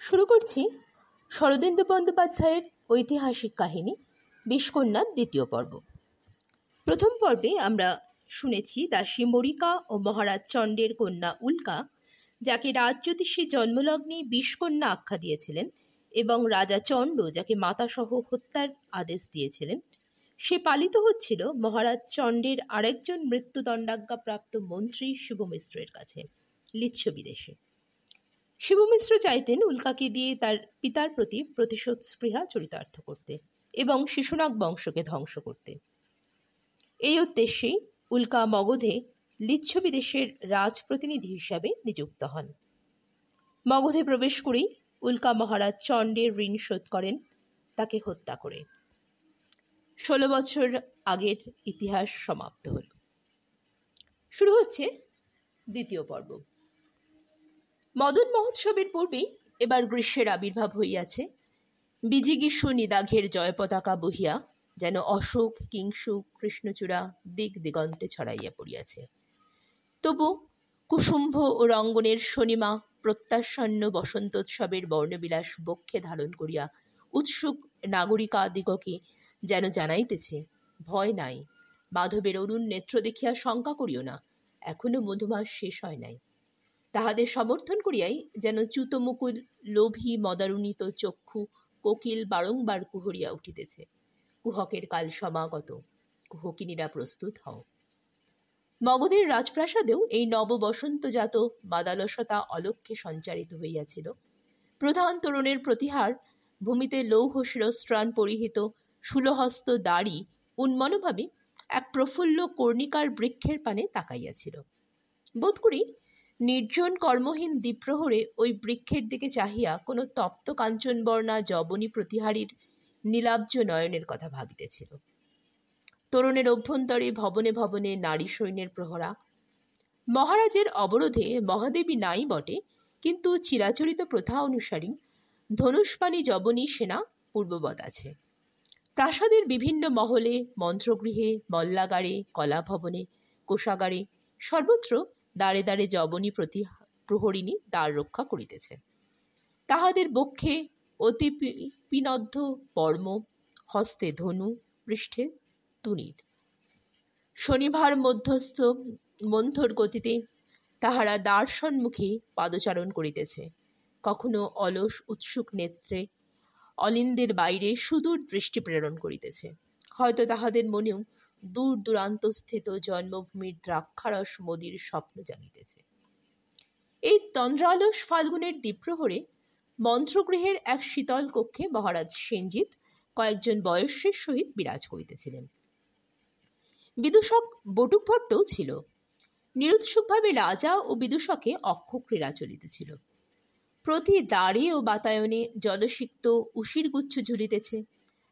শুরু করছি শরদিন্দু বন্দ্যোপাধ্যায়ের ঐতিহাসিক কাহিনী বিষকন্যার দ্বিতীয় পর্ব। প্রথম পর্বে আমরা শুনেছি দাসী মরিকা ও মহারাজ চণ্ডের কন্যা উল্কা, যাকে রাজজ্যোতিষী জন্মলগ্নে বিষকন্যা আখ্যা দিয়েছিলেন, এবং রাজা চণ্ড, যাকে মাতাসহ হত্যার আদেশ দিয়েছিলেন, সে পালিত হচ্ছিল মহারাজ চণ্ডের আরেকজন মৃত্যুদণ্ডাজ্ঞাপ্রাপ্ত মন্ত্রী শিবমিশ্রের কাছে, লিচ্ছবি দেশে। শিবমিশ্র চাইতেন উল্কাকে দিয়ে তার পিতার প্রতি প্রতিশোধ স্পৃহা চরিতার্থ করতে এবং শিশুনাগ বংশকে ধ্বংস করতে। এই উদ্দেশ্যেই উল্কা মগধে লিচ্ছবি দেশের রাজপ্রতিনিধি হিসাবে নিযুক্ত হন। মগধে প্রবেশ করেই উল্কা মহারাজ চণ্ডের ঋণ শোধ করেন, তাকে হত্যা করে। 16 বছর আগের ইতিহাস সমাপ্ত হল। শুরু হচ্ছে দ্বিতীয় পর্ব। মদন মহোৎসবের পূর্বেই এবার গ্রীষ্মের আবির্ভাব হইয়াছে। বিজিগীষু নিদাঘের জয় পতাকা বহিয়া যেন অশোক, কিংসুক, কৃষ্ণচূড়া দিক দিগন্তে ছড়াইয়া পড়িয়াছে। তবু কুসুম্ভ ও রঙ্গনের শনিমা প্রত্যাসন্ন বসন্তোৎসবের বর্ণবিলাস বক্ষে ধারণ করিয়া উৎসুক নাগরিকাদিগকে যেন জানাইতেছে, ভয় নাই, মাধবের অরুণ নেত্র দেখিয়া শঙ্কা করিও না, এখনো মধুমাস শেষ হয় নাই। তাহাদের সমর্থন করিয়াই যেন চ্যুতমুকুল লোভী মদারুণিত চক্ষু কোকিল বারংবার কুহরিয়া উঠিতেছে, কুহকের কাল সমাগত, কুহকিনীরা প্রস্তুত হও। মগধের রাজপ্রাসাদেও এই নববসন্তজাত বাদালসতা অলক্ষ্যে সঞ্চারিত হইয়াছিল। প্রধান তরুণের প্রতিহার ভূমিতে লৌহ শিরস্ত্রাণ পরিহিত শূলহস্ত দাড়ি উন্মনভাবে এক প্রফুল্ল কর্ণিকার বৃক্ষের পানে তাকাইয়াছিল। বোধ করি নির্জন কর্মহীন দ্বীপ্রহরে ওই বৃক্ষের দিকে চাহিয়া কোনো তপ্ত কাঞ্চনবর্ণা যবনী প্রতিহারীর নীলাব্জ নয়নের কথা ভাবিতেছিল। তরুণের অভ্যন্তরে ভবনে ভবনে নারী সৈন্যের প্রহরা। মহারাজের অবরোধে মহাদেবী নাই বটে, কিন্তু চিরাচরিত প্রথা অনুসারী ধনুষ্পাণী যবনী সেনা পূর্ববৎ আছে। প্রাসাদের বিভিন্ন মহলে, মন্ত্রগৃহে, মল্লাগারে, কলাভবনে, কোষাগারে সর্বত্র দ্বারে দ্বারে যবনী প্রহরিণী দ্বার রক্ষা করিতেছে। তাহাদের বক্ষে অতি পিনদ্ধ বর্ম, হস্তে ধনু, পৃষ্ঠে তুনীর। শনিবার মধ্যস্থ মন্থর গতিতে তাহারা দ্বার সম্মুখে পাদচারণ করিতেছে, কখনো অলস উৎসুক নেত্রে অলিন্দের বাইরে সুদূর দৃষ্টি প্রেরণ করিতেছে। হয়তো তাহাদের মনেও দূর দূরান্তস্থিত জন্মভূমির দ্রাক্ষারস মোদির স্বপ্ন জাগিতেছে। এই তন্দ্রালস ফাল্গুনের দ্বীপ্রহরে মন্ত্রগৃহের এক শীতল কক্ষে মহারাজ সেনজিৎ কয়েকজন বয়স্যের সহিত বিরাজ করিতেছিলেন। বিদূষক বটুকভট্টও ছিল। নিরুৎসুকভাবে রাজা ও বিদূষকে অক্ষ ক্রীড়া চলিতেছিল। প্রতি দ্বারে ও বাতায়নে জলসিক্ত উশিরগুচ্ছ ঝুলিতেছে।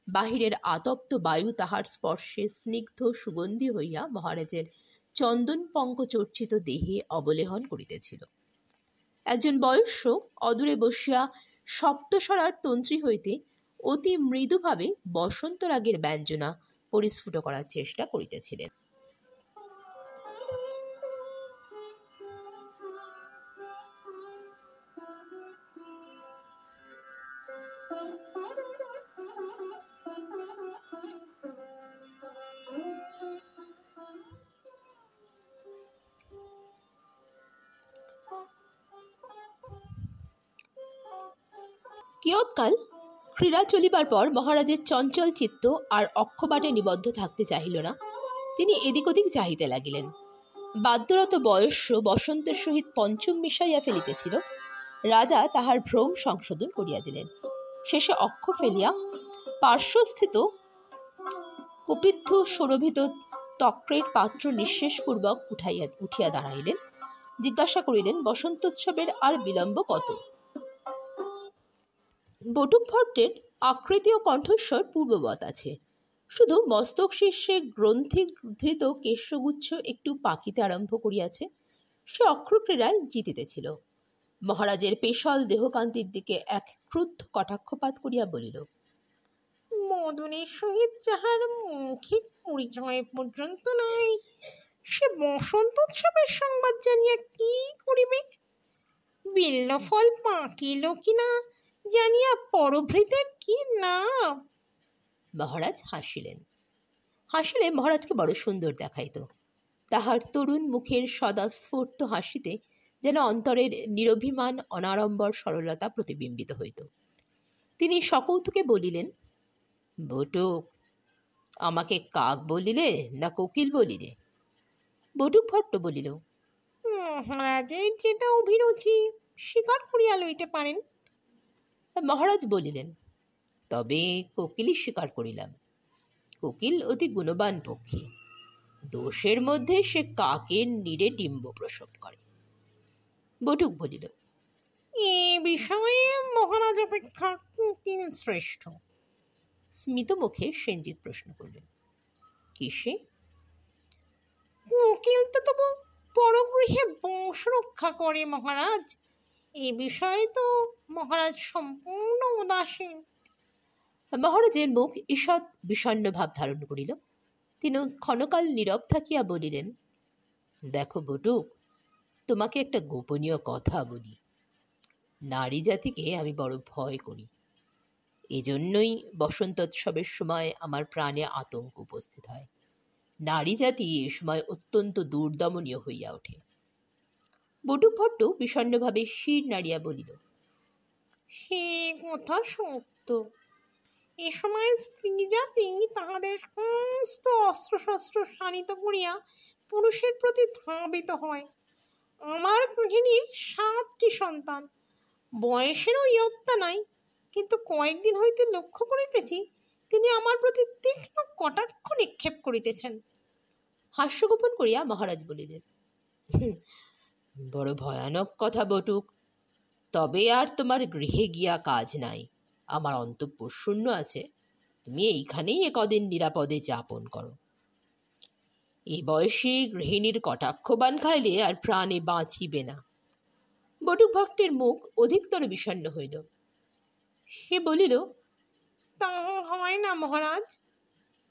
বাহিরের আতপ্ত বায়ু তাহার স্পর্শে স্নিগ্ধ সুগন্ধি হইয়া মহারাজের চন্দন পঙ্কচর্চিত দেহে অবলেহন করিতেছিল। একজন বয়স্য অদূরে বসিয়া সপ্তস্বরার তন্ত্রী হইতে অতি মৃদুভাবে বসন্ত রাগের ব্যঞ্জনা পরিস্ফুট করার চেষ্টা করিতেছিলেন। কিয়ৎকাল ক্রীড়া চলিবার পর মহারাজের চঞ্চল চিত্ত আর অক্ষবাটে নিবদ্ধ থাকতে চাহিল না। তিনি এদিক ওদিক চাহিতে লাগিলেন। বাদ্যরত বয়স্য বসন্তের সহিত পঞ্চম মিশাইয়া ফেলিতেছিল। রাজা তাহার ভ্রম সংশোধন করিয়া দিলেন। শেষে অক্ষ ফেলিয়া পার্শ্বস্থিত কপিত্থ সুরভিত তক্রের পাত্র নিঃশেষপূর্বক উঠিয়া দাঁড়াইলেন। জিজ্ঞাসা করিলেন, বসন্তোৎসবের আর বিলম্ব কত? বটুকভট্টের আকৃতি ও কণ্ঠস্বর পূর্ববৎ আছে, শুধু মস্তক শীর্ষে গ্রন্থি ধৃত কেশগুচ্ছ একটু পাকিতে আরম্ভ করিয়াছে। সে অক্ষক্রীড়ায় জিতিতেছিল। মহারাজের পেশল দেহকান্তির দিকে এক ক্রুদ্ধ কটাক্ষপাত করিয়া বলিল, মদনের সহিত যাহার মৌখিক পরিচয় পর্যন্ত নাই, সে বসন্তোৎসবের সংবাদ জানিয়া কি করিবে? বিল্লফল পাকিল কিনা জানিয়া পরভৃতের কি নাম। মহারাজ হাসিলেন। হাসিলে মহারাজকে বড় সুন্দর দেখাইত। তাহার তরুণ মুখের সদা স্ফূর্ত হাসিতে যেন অন্তরের নিরভিমান অনাড়ম্বর সরলতা প্রতিবিম্বিত হইত। তিনি সকৌতুকে বলিলেন, বটুক, আমাকে কাক বলিলে না কোকিল বলিলে? বটুক ভট্ট বলিল, মহারাজের যেটা অভিরুচি স্বীকার করিয়া লইতে পারেন। মহারাজ বলিলেন, তবে কোকিলই স্বীকার করিলাম। কোকিল অতি গুণবান পক্ষী। দোষের মধ্যে সে কাকের নীড়ে ডিম্ব প্রসব করে। বটুক বলিল, এ বিষয়ে মহারাজ অপেক্ষা কোকিল শ্রেষ্ঠ। স্মিত মুখে সেনজিৎ প্রশ্ন করলেন, কিসে? কোকিল তো তবু পরগৃহে বংশ রক্ষা করে মহারাজ, এ বিষয়ে তো মহারাজ সম্পূর্ণ উদাসীন। মহারাজের মুখ ঈষৎ বিষণ্ণ ভাব ধারণ করিল। তিনি ক্ষণকাল নীরব থাকিয়া বলিলেন, দেখো বটুক, তোমাকে একটা গোপনীয় কথা বলি। নারী জাতিকে আমি বড় ভয় করি। এজন্যই বসন্তোৎসবের সময় আমার প্রাণে আতঙ্ক উপস্থিত হয়। নারী জাতি এ সময় অত্যন্ত দুর্দমনীয় হইয়া ওঠে। বটুক ভট্ট বিষণ্ণভাবে শির নাড়িয়া বলিল, সে কথা সত্য। এ সময় স্ত্রী জাতি তাহাদের সমস্ত অস্ত্রশস্ত্র শানিত করিয়া পুরুষের প্রতি ধাবিত হয়। আমার গৃহিণীর 7টি সন্তান, বয়সেরও ইয়ত্তা নাই, কিন্তু কয়েকদিন হইতে লক্ষ্য করিতেছি তিনি আমার প্রতি তীক্ষ্ণ কটাক্ষ নিক্ষেপ করিতেছেন। হাস্যগোপন করিয়া মহারাজ বলিলেন, বড় ভয়ানক কথা বটুক। তবে আর তোমার গৃহে গিয়া কাজ নাই। আমার অন্তঃপুর শূন্য আছে। তুমি এইখানেই কদিন নিরাপদে যাপন করো। এই বয়সে গৃহিণীর কটাক্ষবান খাইলে আর প্রাণে বাঁচিবে না। বটুক ভক্তের মুখ অধিকতর বিষণ্ণ হইল। সে বলিল, তা হয় না মহারাজ।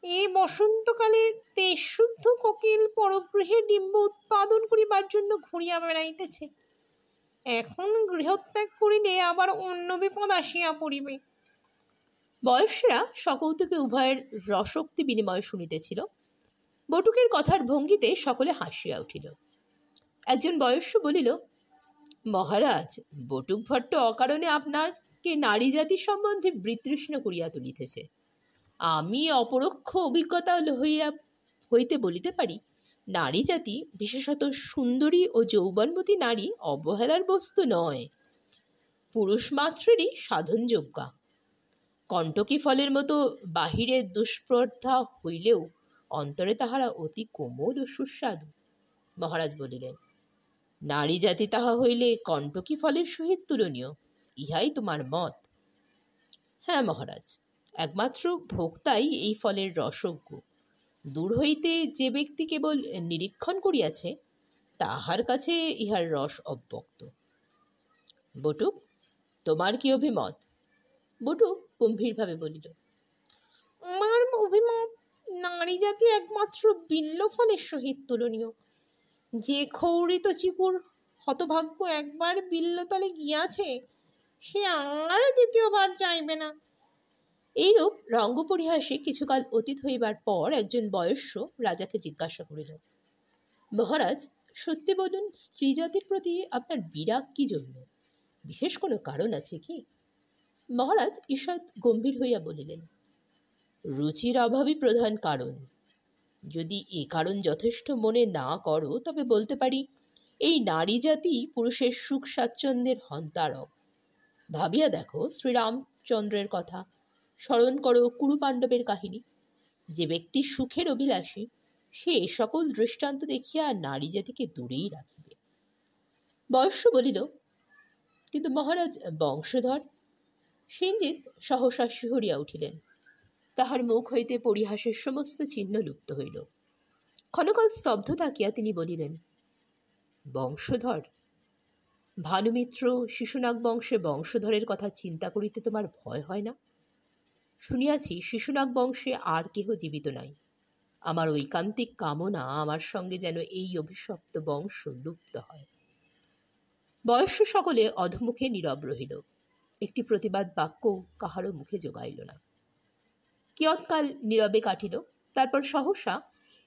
এই বসন্তকালে দেশশুদ্ধ কোকিল পরগৃহে ডিম্ব উৎপাদন করিবার জন্য ঘুরিয়া বেড়াইতেছে। এখন গৃহত্যাগ করিলে আবার অন্য বিপদ আসিয়া পড়িবে। বয়সেরা সকৌতুকে উভয়ের রসোক্তি বিনিময় শুনিতেছিল। বটুকের কথার ভঙ্গিতে সকলে হাসিয়া উঠিল। একজন বয়স্য বলিল, মহারাজ, বটুক ভট্ট অকারণে আপনাকে নারী জাতি সম্বন্ধে বিতৃষ্ণ করিয়া তুলিতেছে। আমি অপরোক্ষ অভিজ্ঞতা হইতে বলিতে পারি, নারী জাতি, বিশেষত সুন্দরী ও যৌবনবতী নারী অবহেলার বস্তু নয়, পুরুষ মাত্রেরই সাধনযোগ্যা। কণ্টকী ফলের মতো বাহিরে দুষ্প্রর্ধা হইলেও অন্তরে তাহারা অতি কোমল ও সুস্বাদু। মহারাজ বলিলেন, নারী জাতি তাহা হইলে কণ্টকী ফলের সহিত তুলনীয়। ইহাই তোমার মত? হ্যাঁ মহারাজ, একমাত্র ভোক্তাই এই ফলের রসজ্ঞ। দূর হইতে যে ব্যক্তি কেবল নিরীক্ষণ করিয়াছে, তাহার কাছে ইহার রস অব্যক্ত। বটুক, তোমার কি অভিমত? বটুক গম্ভীরভাবে বলিল, আমার অভিমত, নারী জাতি একমাত্র বিল্ল ফলের সহিত তুলনীয়। যে ক্ষৌরিত চিকুর হতভাগ্য একবার বিল্লতলে গিয়াছে, সে আর দ্বিতীয়বার যাইবে না। এইরূপ রঙ্গপরিহাসে কিছুকাল অতীত হইবার পর একজন বয়স্য রাজাকে জিজ্ঞাসা করিল, মহারাজ, সত্যি বলুন, স্ত্রী জাতির প্রতি আপনার বিরাগ কি জন্য? বিশেষ কোনো কারণ আছে কি? মহারাজ ঈষৎ গম্ভীর হইয়া বলিলেন, রুচির অভাবই প্রধান কারণ। যদি এ কারণ যথেষ্ট মনে না করো, তবে বলতে পারি, এই নারী জাতি পুরুষের সুখ স্বাচ্ছন্দ্যের হন্তারক। ভাবিয়া দেখো শ্রীরামচন্দ্রের কথা, স্মরণ করো কুরু পাণ্ডবের কাহিনী। যে ব্যক্তি সুখের অভিলাষী, সে সকল দৃষ্টান্ত দেখিয়া নারী জাতিকে দূরেই রাখিবে। বয়স্য বলিল, কিন্তু মহারাজ, বংশধর? সেনজিৎ সহসা শিহরিয়া উঠিলেন। তাহার মুখ হইতে পরিহাসের সমস্ত চিহ্ন লুপ্ত হইল। ক্ষণকাল স্তব্ধ থাকিয়া তিনি বলিলেন, বংশধর? ভানুমিত্র শিশুনাগ বংশে বংশধরের কথা চিন্তা করিতে তোমার ভয় হয় না? শুনিয়াছি শিশুনাগ বংশে আর কেহ জীবিত নাই। আমার ঐকান্তিক কামনা, আমার সঙ্গে যেন এই অভিশপ্ত বংশ লুপ্ত হয়। বয়স্য সকলে অধমুখে নীরব রহিল। একটি প্রতিবাদ বাক্য কাহারও মুখে জোগাইল না। কিয়ৎকাল নীরবে কাটিল। তারপর সহসা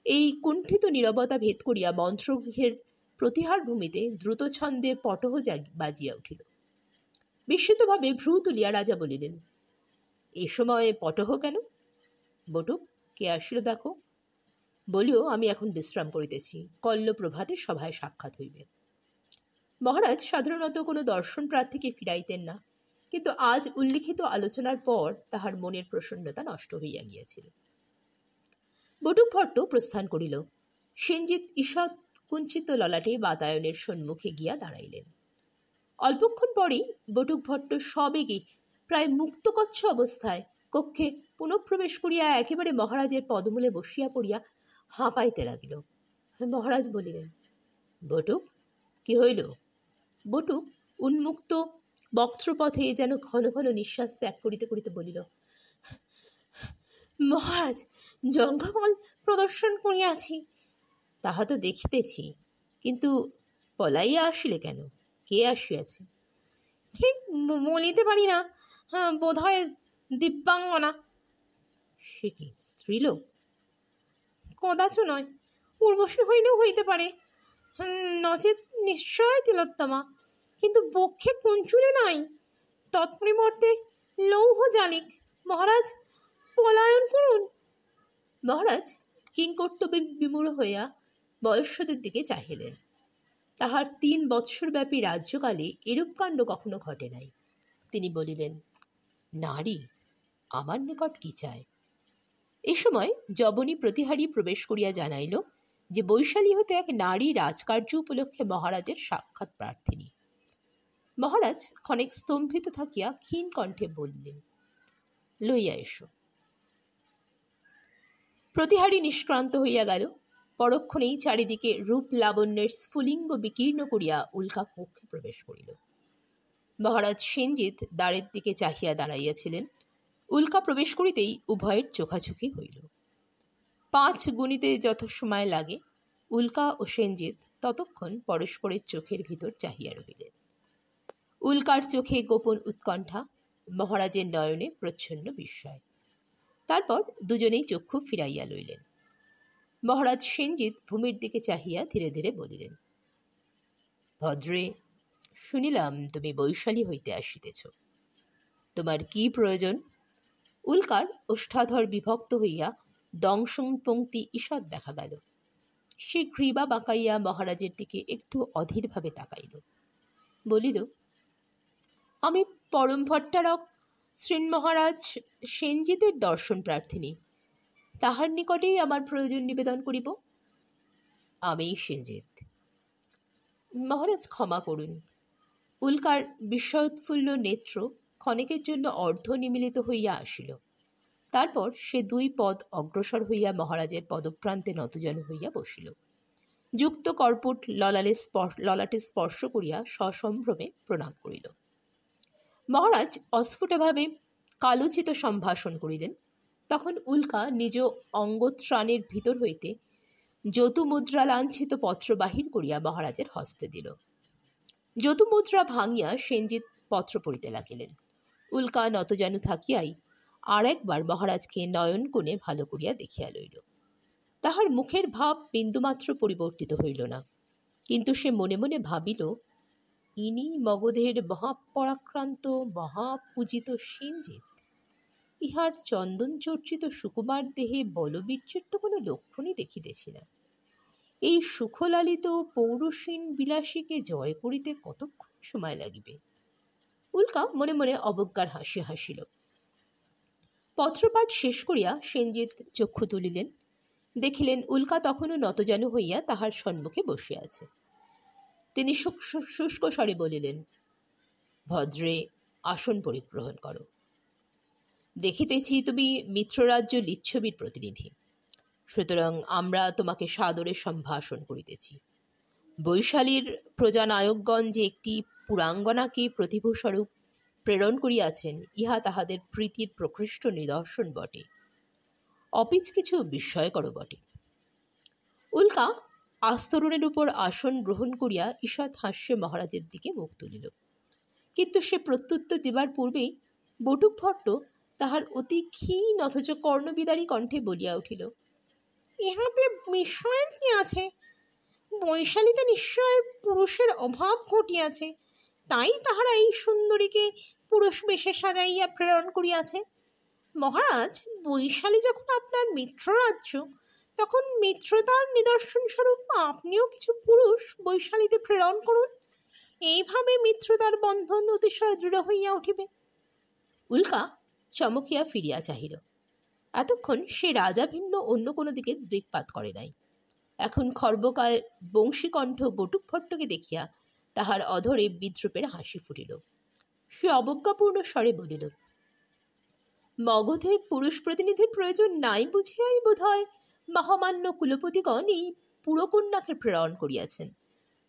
এই কুণ্ঠিত নীরবতা ভেদ করিয়া মন্ত্রগৃহের প্রতিহার ভূমিতে দ্রুত ছন্দে পটহ বাজিয়া উঠিল। বিস্মিতভাবে ভ্রু তুলিয়া রাজা বলিলেন, এ সময়ে পটহ কেন? বটুক, কে আসিল দেখো। বলিও, আমি এখন বিশ্রাম করিতেছি, কল্ল প্রভাতে সভায় সাক্ষাৎ হইবে। মহারাজ সাধারণত কোনো দর্শন প্রার্থীকে ফিরাইতেন না, কিন্তু আজ উল্লিখিত আলোচনার পর তাহার মনের প্রসন্নতা নষ্ট হইয়া গিয়াছিল। বটুক ভট্ট প্রস্থান করিল। সেনজিৎ ঈষৎ কুঞ্চিত ললাটে বাতায়নের সম্মুখে গিয়া দাঁড়াইলেন। অল্পক্ষণ পরেই বটুক ভট্ট সবেগে প্রায় মুক্তকচ্ছ অবস্থায় কক্ষে পুনঃপ্রবেশ করিয়া একেবারে মহারাজের পদমূলে বসিয়া পড়িয়া হাঁপাইতে লাগিল। মহারাজ বলিলেন, বটুক, কি হইল? বটুক উন্মুক্ত বক্ত্রপথে যেন ঘন ঘন নিঃশ্বাস ত্যাগ করিতে করিতে বলিল, মহারাজ, যজ্ঞবল প্রদর্শন করিয়াছি। তাহা তো দেখিতেছি, কিন্তু পলাইয়া আসিলে কেন? কে আসিয়াছে? ঠিক বলিতে পারি না, বোধ হয় দিব্যাঙ্গনা। সে কি স্ত্রীলোক? কদাচ নয়, উর্বশী হইলেও হইতে পারে, নচেত নিশ্চয় তিলোত্তমা। কিন্তু বক্ষে কুঞ্চুলে নাই, তৎপরিবর্তে লৌহ জালিক। মহারাজ, পলায়ন করুন। মহারাজ কিংকর্তব্যে বিমূঢ় হইয়া বয়স্যদের দিকে চাহিলেন। তাহার 3 বৎসরব্যাপী রাজ্যকালে এরূপ কাণ্ড কখনো ঘটে নাই। তিনি বলিলেন, নারী আমার নিকট কি চায়? এ সময় যবনী প্রতিহারী প্রবেশ করিয়া জানাইল যে বৈশালী হতে এক নারী রাজকার্য উপলক্ষে মহারাজের সাক্ষাৎ প্রার্থিনী। মহারাজ ক্ষণেক স্তম্ভিত থাকিয়া ক্ষীণ কণ্ঠে বললেন, লইয়া এসো। প্রতিহারী নিষ্ক্রান্ত হইয়া গেল। পরক্ষণেই চারিদিকে রূপ লাবণ্যের স্ফুলিঙ্গ বিকীর্ণ করিয়া উল্কা কক্ষে প্রবেশ করিল। মহারাজ সেনজিৎ দ্বারের দিকে চাহিয়া দাঁড়াইয়াছিলেন। উল্কা প্রবেশ করিতেই উভয়ের চোখাচোখি হইল। 5 গুণিতে যত সময় লাগে, উল্কা ও সেনজিৎ ততক্ষণ পরস্পরের চোখের ভিতর চাহিয়া রহিলেন। উল্কার চোখে গোপন উৎকণ্ঠা, মহারাজের নয়নে প্রচ্ছন্ন বিস্ময়। তারপর দুজনেই চক্ষু ফিরাইয়া লইলেন। মহারাজ সেনজিৎ ভূমির দিকে চাহিয়া ধীরে ধীরে বলিলেন, ভদ্রে, শুনিলাম তুমি বৈশালী হইতে আসিতেছ। তোমার কি প্রয়োজন? উল্কার ওষ্ঠাধর বিভক্ত হইয়া দংশন পংক্তি ঈষৎ দেখা গেল। সে গ্রীবা বাঁকাইয়া মহারাজের দিকে একটু অধীরভাবে তাকাইল। বলিল, আমি পরম ভট্টারক শ্রী মহারাজ সেনজিতের দর্শন প্রার্থিনী। তাহার নিকটেই আমার প্রয়োজন নিবেদন করিব। আমি সেনজিৎ। মহারাজ ক্ষমা করুন। উল্কার বিস্ময়োৎফুল্ল নেত্র ক্ষণেকের জন্য অর্ধ নিমিলিত হইয়া আসিল। তারপর সে 2 পদ অগ্রসর হইয়া মহারাজের পদপ্রান্তে নতজন হইয়া বসিল। যুক্ত কর্পুট ললাটে স্পর্শ করিয়া সসম্ভ্রমে প্রণাম করিল। মহারাজ অস্ফুটভাবে কালোচিত সম্ভাষণ করিলেন। তখন উল্কা নিজ অঙ্গত্রাণের ভিতর হইতে যতুমুদ্রা লাঞ্ছিত পত্র বাহির করিয়া মহারাজের হস্তে দিল। যতুমুদ্রা ভাঙিয়া সেনজিৎ পত্র পড়িতে লাগিলেন। উল্কা নতজানু থাকিয়াই আর একবার মহারাজকে নয়ন কোণে ভালো করিয়া দেখিয়া লইল। তাহার মুখের ভাব বিন্দুমাত্র পরিবর্তিত হইল না, কিন্তু সে মনে মনে ভাবিল, ইনি মগধের মহাপরাক্রান্ত মহাপূজিত সেনজিৎ। ইহার চন্দন চর্চিত সুকুমার দেহে বলবীর্যের তো কোনো লক্ষণই দেখিতেছি না। এই সুখলালিত পৌরুষীন বিলাসীকে জয় করিতে কতক্ষণ সময় লাগিবে? উল্কা মনে মনে অবজ্ঞার হাসি হাসিল। পত্রপাঠ শেষ করিয়া সেনজিৎ চক্ষু তুলিলেন। দেখিলেন উল্কা তখনও নতজানু হইয়া তাহার সম্মুখে বসিয়া আছে। তিনি শুষ্ক স্বরে বলিলেন, ভদ্রে, আসন পরিগ্রহণ করো। দেখিতেছি তুমি মিত্ররাজ্য লিচ্ছবির প্রতিনিধি, সুতরাং আমরা তোমাকে সাদরে সম্ভাষণ করিতেছি। বৈশালীর প্রজানায়কগণ যে একটি পুরাঙ্গনাকে প্রতিভূস্বরূপ প্রেরণ করিয়াছেন, ইহা তাহাদের প্রীতির প্রকৃষ্ট নিদর্শন বটে, অপিচ কিছু বিস্ময়কর বটে। উল্কা আস্তরণের উপর আসন গ্রহণ করিয়া ঈষৎ হাস্যে মহারাজের দিকে মুখ তুলিল। কিন্তু সে প্রত্যুত্তর দেবার পূর্বেই বটুক ভট্ট তাহার অতি ক্ষীণ অথচ কর্ণবিদারী কণ্ঠে বলিয়া উঠিল, ইহাতে বিস্ময়ের কি আছে? বৈশালীতে নিশ্চয় পুরুষের অভাব ঘটিয়াছে, তাই তাহারা এই সুন্দরীকে পুরুষ বেশে সাজাইয়া প্রেরণ করিয়াছে। মহারাজ, বৈশালী যখন আপনার মিত্ররাজ্য, তখন মিত্রতার নিদর্শন স্বরূপ আপনিও কিছু পুরুষ বৈশালীতে প্রেরণ করুন। এইভাবে মিত্রতার বন্ধন অতিশয় দৃঢ় হইয়া উঠিবে। উল্কা চমকিয়া ফিরিয়া চাহিল। এতক্ষণ সে রাজা ভিন্ন অন্য কোনো দিকে দৃকপাত করে নাই। এখন খর্বকায় বংশীকণ্ঠ বটুক ভট্টকে দেখিয়া তাহার অধরে বিদ্রুপের হাসি ফুটিল। সে অবজ্ঞাপূর্ণ স্বরে বলিল, মগধে পুরুষ প্রতিনিধির প্রয়োজন নাই বুঝিয়াই বোধ হয় মহামান্য কুলপতিগণ এই পুরকন্যাকে প্রেরণ করিয়াছেন,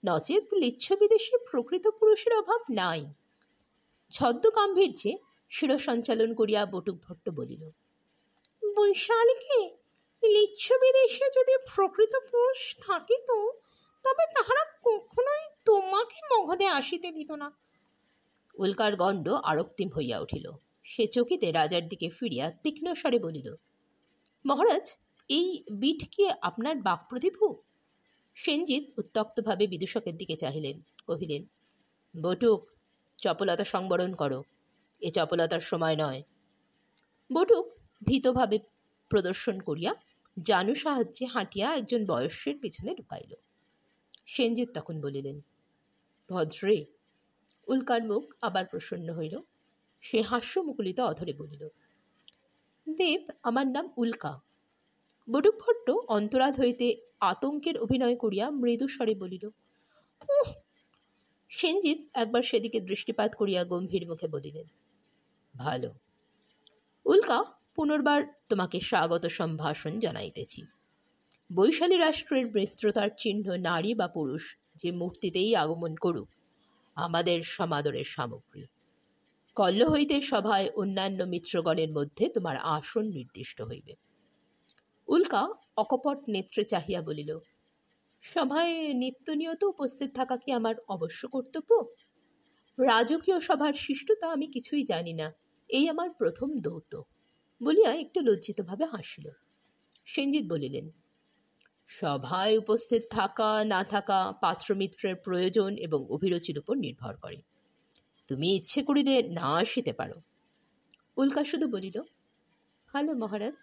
নচেত লিচ্ছবিদেশে প্রকৃত পুরুষের অভাব নাই। ছদ্ম গাম্ভীর্যে শিরসঞ্চালন করিয়া বটুক ভট্ট বলিল, বৈশালীকে লিচ্ছবিদেশে যদি প্রকৃত পুরুষ থাকিত, তবে তাহারা কখনোই তোমাকে মগধে আসিতে দিত না। উল্কার গণ্ড আরক্তিম হইয়া উঠিল। সে চকিতে রাজার দিকে ফিরিয়া তীক্ষ্ণ স্বরে বলিল, মহারাজ, এই বিট কি আপনার বাক্প্রতিভু? সেনজিৎ উত্তক্তভাবে বিদূষকের দিকে চাহিলেন, কহিলেন, বটুক, চপলতা সংবরণ করো, এ চপলতার সময় নয়। বটুক ভীতভাবে প্রদর্শন করিয়া জানু সাহায্যে হাঁটিয়া একজন বয়স্যের পিছনে ঢুকাইল। সেনজিৎ তখন বলিলেন, ভদ্রে। উল্কার মুখ আবার প্রসন্ন হইল। সে হাস্যমুকুলিত অধরে বলিল, দেব, আমার নাম উল্কা। বটুক ভট্ট অন্তরাল হইতে আতঙ্কের অভিনয় করিয়া মৃদু স্বরে বলিল, উহ। সেনজিৎ একবার সেদিকে দৃষ্টিপাত করিয়া গম্ভীর মুখে বলিলেন, ভালো। উল্কা, পুনর্বার তোমাকে স্বাগত সম্ভাষণ জানাইতেছি। বৈশালী রাষ্ট্রের মিত্রতার চিহ্ন নারী বা পুরুষ যে মূর্তিতেই আগমন করুক, আমাদের সমাদরের সামগ্রী। কল্ল হইতে সভায় অন্যান্য মিত্রগণের মধ্যে তোমার আসন নির্দিষ্ট হইবে। উল্কা অকপট নেত্রে চাহিয়া বলিল, সভায় নিত্য নিয়ত উপস্থিত থাকা কি আমার অবশ্য কর্তব্য? রাজকীয় সভার শিষ্টতা আমি কিছুই জানি না, এই আমার প্রথম দৌত। বলিয়া একটু লজ্জিতভাবে হাসিল। সেনজিৎ বলিলেন, সভায় উপস্থিত থাকা না থাকা পাত্রমিত্রের প্রয়োজন এবং অভিরুচির উপর নির্ভর করে। তুমি ইচ্ছে করিলে না আসিতে পারো। উল্কা শুধু বলিল, ভালো মহারাজ।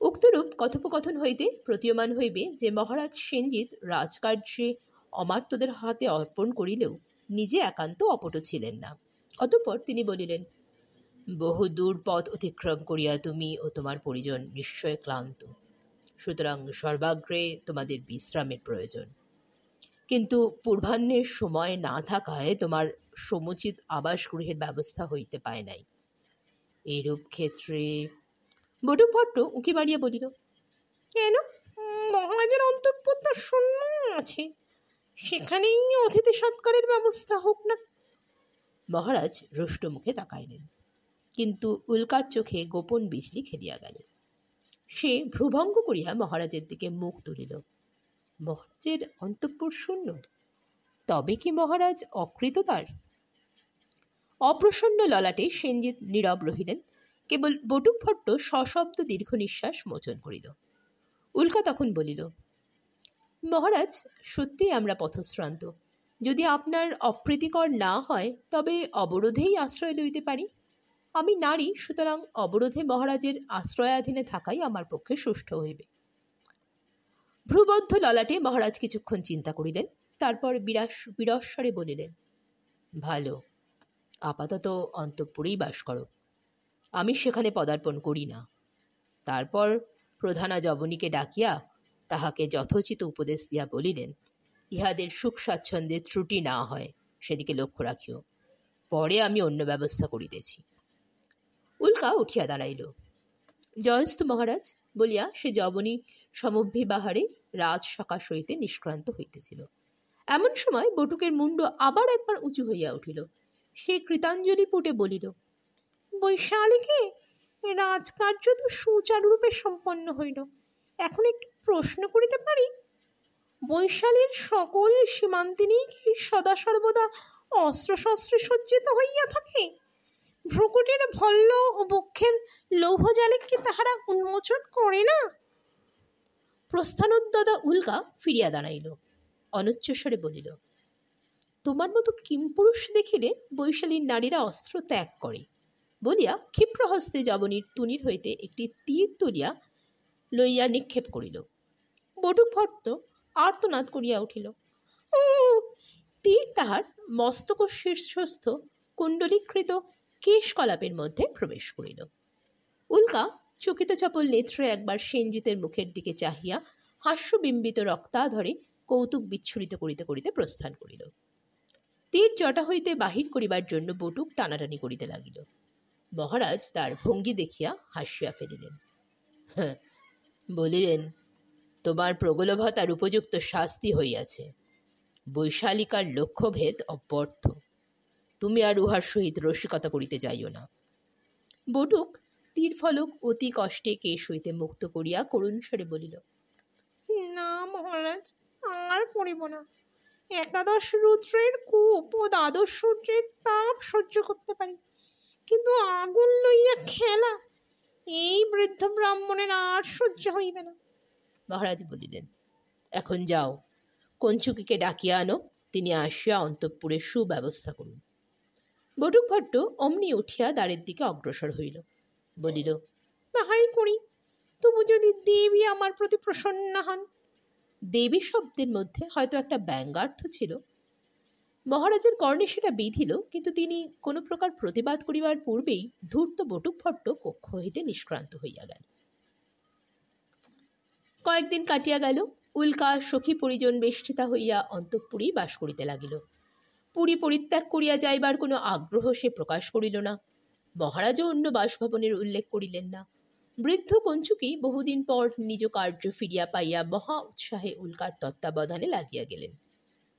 উক্তরূপ কথোপকথন হইতে প্রতীয়মান হইবে যে মহারাজ সেনজিৎ রাজকার্যে অমাত্যদের হাতে অর্পণ করিলেও নিজে একান্ত অপটু ছিলেন না। অতঃপর তিনি বলিলেন, বহু দূর পথ অতিক্রম করিয়া তুমি ও তোমার পরিজন নিশ্চয় ক্লান্ত, সুতরাং সর্বাগ্রে তোমাদের বিশ্রামের প্রয়োজন। কিন্তু পূর্বাহ্নের সময় না থাকায় তোমার সমুচিত আবাসগৃহের ব্যবস্থা হইতে পায় নাই। এইরূপ ক্ষেত্রে বটুক ভট্ট উঁকি মারিয়া বলিল, কেন? মহারাজের অন্তঃপুর তো শূন্য আছে, সেখানেই অতিথি সৎকারের ব্যবস্থা হোক না। মহারাজ রুষ্ট মুখে তাকাইলেন, কিন্তু উল্কার চোখে গোপন বিজলি খেলিয়া গেল। সে ভ্রুভঙ্গ করিয়া মহারাজের দিকে মুখ তুলিল। মহারাজের অন্তঃপুর শূন্য? তবে কি মহারাজ অকৃততার? অপ্রসন্ন ললাটে সেনজিৎ নীরব রহিলেন। কেবল বটুক ভট্ট সশব্দ দীর্ঘ নিঃশ্বাস মোচন করিল। উল্কা তখন বলিল, মহারাজ, সত্যিই আমরা পথশ্রান্ত। যদি আপনার অপ্রীতিকর না হয় তবে অবরোধেই আশ্রয় লইতে পারি। আমি নারী, সুতরাং অবরোধে মহারাজের আশ্রয়াধীনে থাকাই আমার পক্ষে সুষ্ঠু হইবে। ভ্রুবদ্ধ ললাটে মহারাজ কিছুক্ষণ চিন্তা করিলেন, তারপর বিরস্বরে বলিলেন, ভালো, আপাতত অন্তঃপুরেই বাস করো। আমি সেখানে পদার্পণ করি না। তারপর প্রধানা যবনীকে ডাকিয়া তাহাকে যথোচিত উপদেশ দিয়া বলিলেন, ইহাদের সুখ স্বাচ্ছন্দ্যের ত্রুটি না হয় সেদিকে লক্ষ্য রাখিও। পরে আমি অন্য ব্যবস্থা করিতেছি। উল্কা উঠিয়া দাঁড়াইল। জয়স্তু মহারাজ বলিয়া সে যবনী সমভিবাহারে রাজ সকাশ হইতে নিষ্ক্রান্ত হইতেছিল। এমন সময় বটুকের মুণ্ড আবার একবার উঁচু হইয়া উঠিল। সে কৃতাঞ্জলি পুটে বলিল, বৈশালীকে রাজকার্য তো সুচারুরূপে সম্পন্ন হইল। এখন একটু প্রশ্ন করিতে পারি? বৈশালীর সকল সীমান্তিনী কি সদা সর্বদা অস্ত্রশস্ত্রে সজ্জিত হইয়া থাকে? ভ্রুকুটির ভল্ল ও বক্ষের লৌহজালে কি তাহারা উন্মোচন করে না? প্রস্থানোদ্যতা উল্কা ফিরিয়া দাঁড়াইল, অনুচ্চস্বরে বলিল, তোমার মতো কিমপুরুষ দেখিলে বৈশালীর নারীরা অস্ত্র ত্যাগ করে, বলিয়া ক্ষিপ্র হস্তে জবনীর তুনির হইতে একটি তীর তুলিয়া লইয়া নিক্ষেপ করিল। বটুক ভট্ট আর্তনাদ করিয়া উঠিল। ও! তীর তাহার মস্তক শীর্ষস্থ কুণ্ডলীকৃত কেশকলাপের মধ্যে প্রবেশ করিল। উল্কা চকিত চপল নেত্রে একবার সেনজিতের মুখের দিকে চাহিয়া হাস্যবিম্বিত রক্তাধরে কৌতুক বিচ্ছুরিত করিতে করিতে প্রস্থান করিল। তীর জটা হইতে বাহির করিবার জন্য বটুক টানাটানি করিতে লাগিল। মহারাজ তার ভঙ্গি দেখিয়া হাসিয়া ফেলিলেন, বলিলেন, তোমার প্রগলভতার উপযুক্ত শাস্তি হইয়াছে। বৈশালিকার লক্ষ্যভেদ অব্যর্থ, তুমি আর উহার সহিত রসিকতা করিতে যাইও না। বটুক তীর ফলক অতি কষ্টে কেশ হইতে মুক্ত করিয়া করুণ স্বরে বলিল, না মহারাজ, আর করিব না। একাদশ রুদ্রের কূপ ও দ্বাদশ সূর্যের তাপ সহ্য করতে পারি, কিন্তু আগুন লইয়া খেলা এই বৃদ্ধ ব্রাহ্মণের আর সহ্য হইবে না। মহারাজ বলিলেন, এখন যাও, কঞ্চুকিকে ডাকিয়া আনো, তিনি আসিয়া অন্তঃপুরের সুব্যবস্থা করুন। বটুক ভট্ট অমনি উঠিয়া দ্বারের দিকে অগ্রসর হইল, বলিল, তাহাই করি, তবু যদি দেবী আমার প্রতি প্রসন্ন হন। দেবী শব্দের মধ্যে হয়তো একটা ব্যঙ্গার্থ ছিল। মহারাজের কর্ণে সেটা বিধিল, কিন্তু তিনি কোনো প্রকার প্রতিবাদ করিবার পূর্বেই ধূর্ত বটুক ভট্ট কক্ষ হইতে নিষ্ক্রান্ত হইয়া গেল। কয়েকদিন কাটিয়া গেল। উল্কা সখী পরিজন বেষ্টিতা হইয়া অন্তঃপুরেই বাস করিতে লাগিল। পুরী পরিত্যাগ করিয়া যাইবার কোনো আগ্রহ সে প্রকাশ করিল না। মহারাজও অন্য বাসভবনের উল্লেখ করিলেন না। বৃদ্ধ কঞ্চুকি বহুদিন পর নিজ কার্য ফিরিয়া পাইয়া মহা উৎসাহে উল্কার তত্ত্বাবধানে লাগিয়া গেলেন।